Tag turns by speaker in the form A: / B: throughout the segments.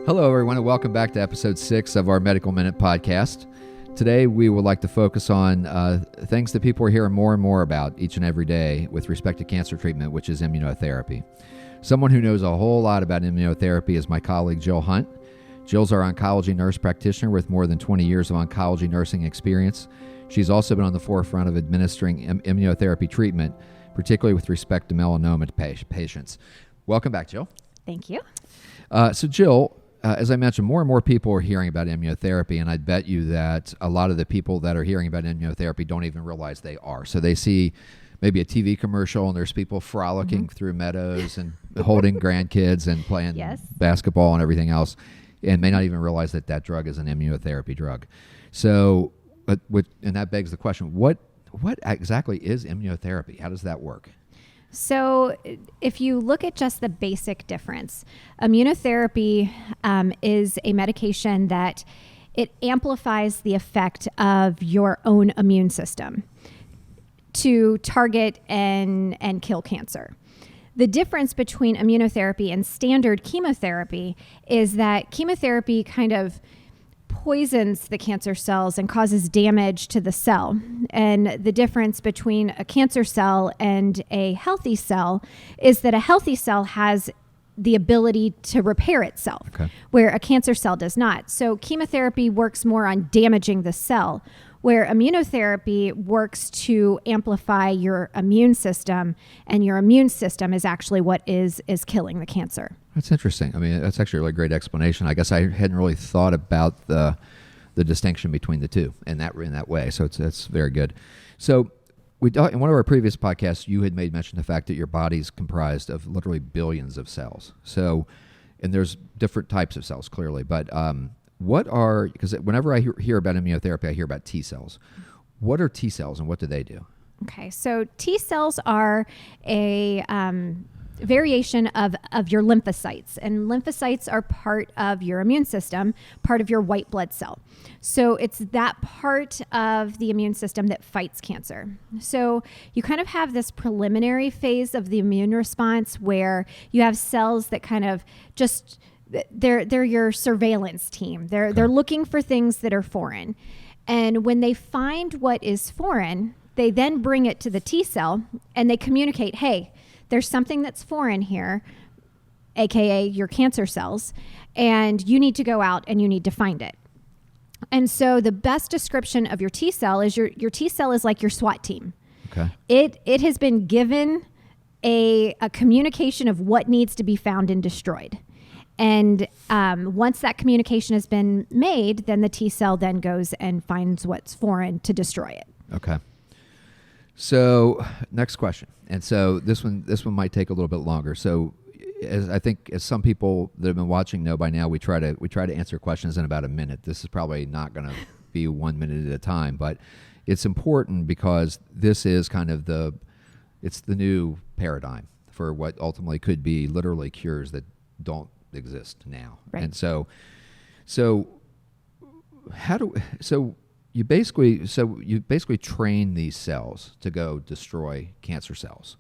A: Hello, everyone, and welcome back to episode 6 of our Medical Minute podcast. Today, we would like to focus on things that people are hearing more and more about each and every day with respect to cancer treatment, which is immunotherapy. Someone who knows a whole lot about immunotherapy is my colleague, Jill Hunt. Jill's our oncology nurse practitioner with more than 20 years of oncology nursing experience. She's also been on the forefront of administering immunotherapy treatment, particularly with respect to melanoma patients. Welcome back, Jill.
B: Thank you.
A: So, Jill, as I mentioned, more and more people are hearing about immunotherapy, and I bet you that a lot of the people that are hearing about immunotherapy don't even realize they are. So they see maybe a TV commercial, and there's people frolicking through meadows and holding grandkids and playing basketball and everything else, and may not even realize that that drug is an immunotherapy drug. So, and that begs the question, what exactly is immunotherapy? How does that work?
B: So if you look at just the basic difference, immunotherapy is a medication that it amplifies the effect of your own immune system to target and kill cancer. The difference between immunotherapy and standard chemotherapy is that chemotherapy kind of poisons the cancer cells and causes damage to the cell. And the difference between a cancer cell and a healthy cell is that a healthy cell has the ability to repair itself, where a cancer cell does not. So chemotherapy works more on damaging the cell, where immunotherapy works to amplify your immune system, and your immune system is actually what is killing the cancer.
A: That's interesting. I mean, that's actually a really great explanation. I guess I hadn't really thought about the distinction between the two in that way. So that's very good. So in one of our previous podcasts, you had made mention of the fact that your body's comprised of literally billions of cells. So, and there's different types of cells, clearly. But because whenever I hear about immunotherapy, I hear about T cells. What are T cells and what do they do?
B: Okay, so T cells are a variation of your lymphocytes, and lymphocytes are part of your immune system, part of your white blood cell. So it's that part of the immune system that fights cancer. So you kind of have this preliminary phase of the immune response where you have cells that kind of just, they're your surveillance team. They're looking for things that are foreign. And when they find what is foreign, they then bring it to the T cell and they communicate, hey, there's something that's foreign here, aka your cancer cells, and you need to go out and you need to find it. And so the best description of your T cell is your T cell is like your SWAT team.
A: Okay.
B: It has been given a communication of what needs to be found and destroyed. And once that communication has been made, then the T cell then goes and finds what's foreign to destroy it.
A: Okay. So next question. And so this one might take a little bit longer. So as some people that have been watching know by now, we try to answer questions in about a minute. This is probably not going to be 1 minute at a time, but it's important because this is kind of it's the new paradigm for what ultimately could be literally cures that don't exist now.
B: Right.
A: And so you basically train these cells to go destroy cancer cells.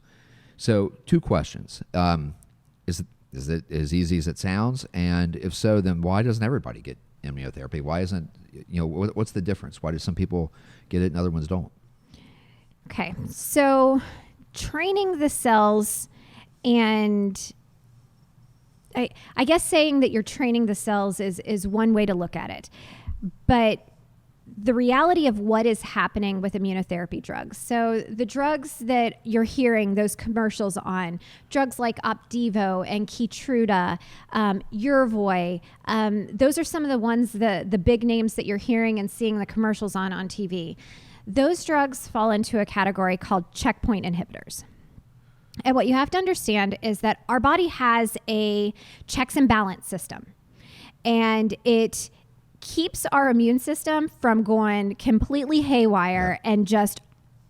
A: So 2 questions. Is it as easy as it sounds? And if so, then why doesn't everybody get immunotherapy? Why isn't, what's the difference? Why do some people get it and other ones don't?
B: Okay. So training the cells, and I guess saying that you're training the cells is one way to look at it. But the reality of what is happening with immunotherapy drugs. So the drugs that you're hearing those commercials on, drugs like Opdivo and Keytruda, Yervoy, those are some of the ones, the big names that you're hearing and seeing the commercials on TV. Those drugs fall into a category called checkpoint inhibitors. And what you have to understand is that our body has a checks and balance system, and it keeps our immune system from going completely haywire and just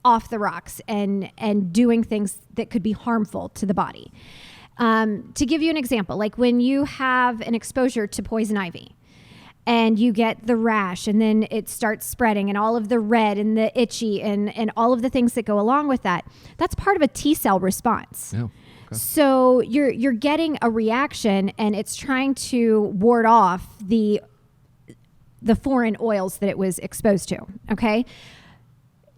B: off the rocks and doing things that could be harmful to the body. To give you an example, like when you have an exposure to poison ivy and you get the rash and then it starts spreading and all of the red and the itchy and all of the things that go along with that, that's part of a T cell response.
A: Yeah.
B: So you're getting a reaction, and it's trying to ward off the foreign oils that it was exposed to. Okay.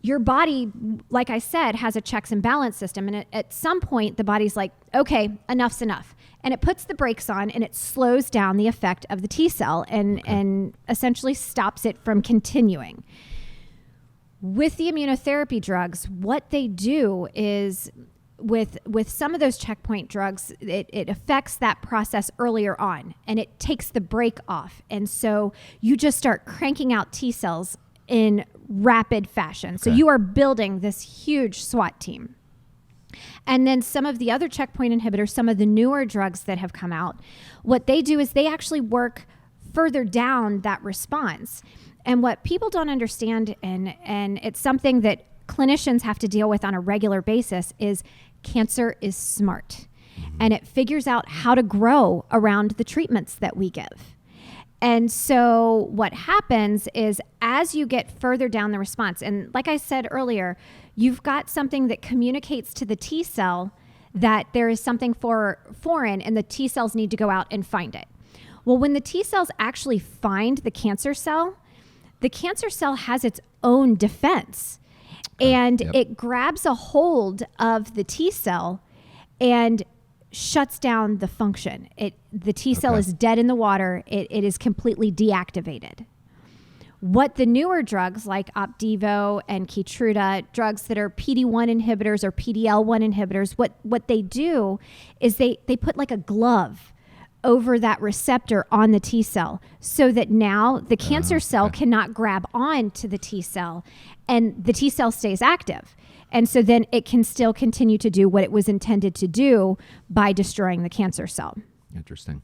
B: Your body, like I said, has a checks and balance system. And at some point, the body's like, okay, enough's enough. And it puts the brakes on, and it slows down the effect of the T cell and essentially stops it from continuing. With the immunotherapy drugs, what they do is with some of those checkpoint drugs, it affects that process earlier on, and it takes the brake off. And so you just start cranking out T cells in rapid fashion. So you are building this huge SWAT team. And then some of the other checkpoint inhibitors, some of the newer drugs that have come out, what they do is they actually work further down that response. And what people don't understand, and it's something that clinicians have to deal with on a regular basis, is cancer is smart. And it figures out how to grow around the treatments that we give. And so what happens is as you get further down the response, and like I said earlier, you've got something that communicates to the T cell that there is something foreign, and the T cells need to go out and find it. Well, when the T cells actually find the cancer cell has its own defense. And it grabs a hold of the T cell and shuts down the function. The T cell is dead in the water. It is completely deactivated. What the newer drugs like Opdivo and Keytruda, drugs that are PD-1 inhibitors or PD-L1 inhibitors, what they do is they put like a glove over that receptor on the T cell, so that now the cancer cell cannot grab on to the T cell, and the T cell stays active. And so then it can still continue to do what it was intended to do by destroying the cancer cell.
A: Interesting.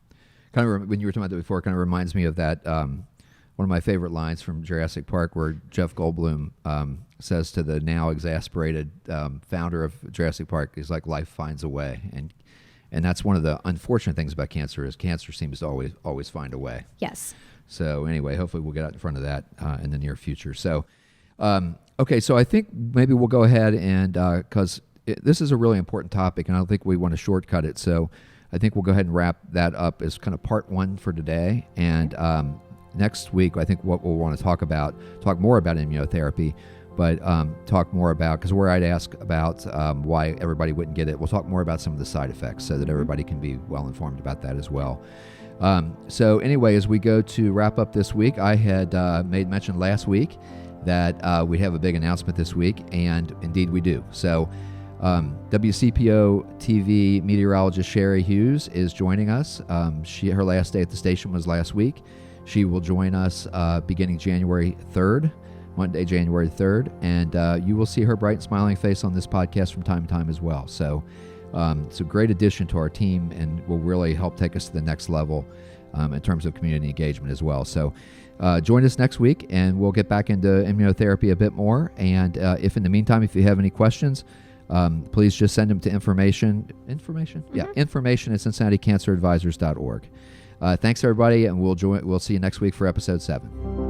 A: Kind of when you were talking about that before, it kind of reminds me of that one of my favorite lines from Jurassic Park, where Jeff Goldblum says to the now exasperated founder of Jurassic Park, he's like, "Life finds a way," and that's one of the unfortunate things about cancer is cancer seems to always find a way.
B: Yes.
A: So anyway, hopefully we'll get out in front of that in the near future. So. Okay, so I think maybe we'll go ahead and, because this is a really important topic, and I don't think we want to shortcut it, so I think we'll go ahead and wrap that up as kind of part one for today. And next week, I think what we'll want to talk more about immunotherapy, but talk more about, because where I'd ask about why everybody wouldn't get it, we'll talk more about some of the side effects so that everybody can be well informed about that as well. So anyway, as we go to wrap up this week, I had made mention last week that we have a big announcement this week, and indeed we do. So WCPO TV meteorologist Sherry Hughes is joining us. Her last day at the station was last week. She will join us beginning January 3rd, Monday, January 3rd, and you will see her bright and smiling face on this podcast from time to time as well. So it's a great addition to our team and will really help take us to the next level in terms of community engagement as well. So join us next week, and we'll get back into immunotherapy a bit more. And if in the meantime, if you have any questions, please just send them to information at CincinnatiCancerAdvisors.org. Thanks, everybody, and we'll see you next week for episode 7.